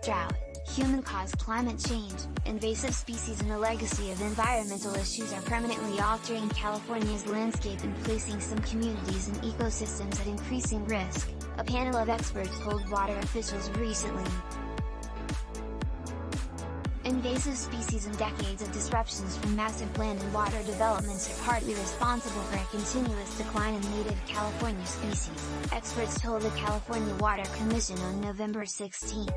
drought, human-caused climate change, invasive species and a legacy of environmental issues are permanently altering California's landscape and placing some communities and ecosystems at increasing risk, a panel of experts told water officials recently. Invasive species and decades of disruptions from massive land and water developments are partly responsible for a continuous decline in native California species, experts told the California Water Commission on November 16.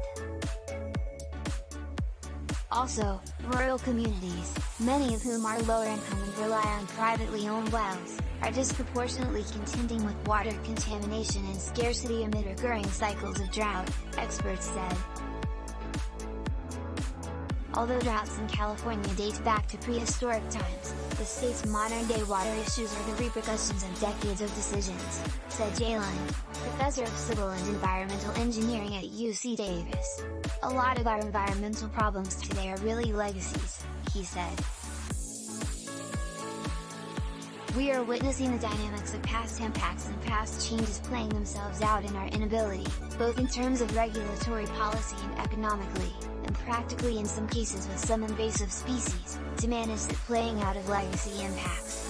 Also, rural communities, many of whom are lower income and rely on privately owned wells, are disproportionately contending with water contamination and scarcity amid recurring cycles of drought, experts said. Although droughts in California date back to prehistoric times, the state's modern-day water issues are the repercussions of decades of decisions, said Jay Lund, professor of civil and environmental engineering at UC Davis. A lot of our environmental problems today are really legacies, he said. We are witnessing the dynamics of past impacts and past changes playing themselves out in our inability, both in terms of regulatory policy and economically, and practically in some cases with some invasive species, to manage the playing out of legacy impacts.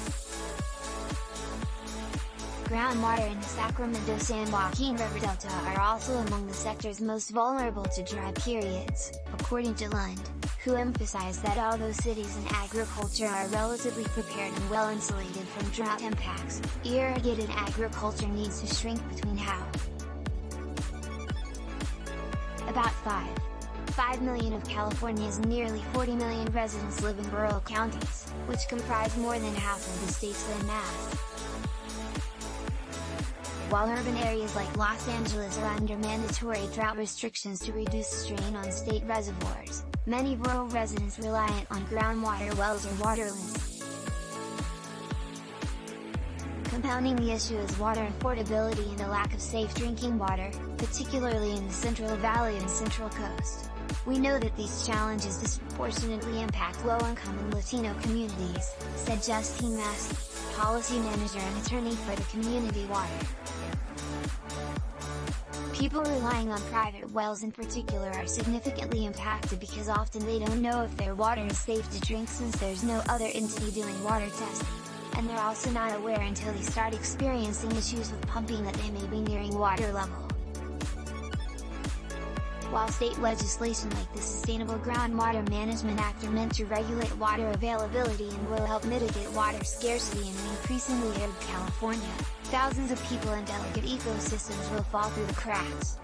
Groundwater in the Sacramento-San Joaquin River Delta are also among the sectors most vulnerable to dry periods, according to Lund, who emphasized that although cities and agriculture are relatively prepared and well insulated from drought impacts, irrigated agriculture needs to shrink between about 5 million of California's nearly 40 million residents live in rural counties, which comprise more than half of the state's land mass. While urban areas like Los Angeles are under mandatory drought restrictions to reduce strain on state reservoirs, many rural residents reliant on groundwater wells are waterless. Compounding the issue is water affordability and a lack of safe drinking water, particularly in the Central Valley and Central Coast. We know that these challenges disproportionately impact low-income and Latino communities, said Justine Massey, policy manager and attorney for the Community Water. People relying on private wells in particular are significantly impacted because often they don't know if their water is safe to drink since there's no other entity doing water testing, and they're also not aware until they start experiencing issues with pumping that they may be nearing water level. While state legislation like the Sustainable Groundwater Management Act are meant to regulate water availability and will help mitigate water scarcity in an increasingly arid California, thousands of people and delicate ecosystems will fall through the cracks.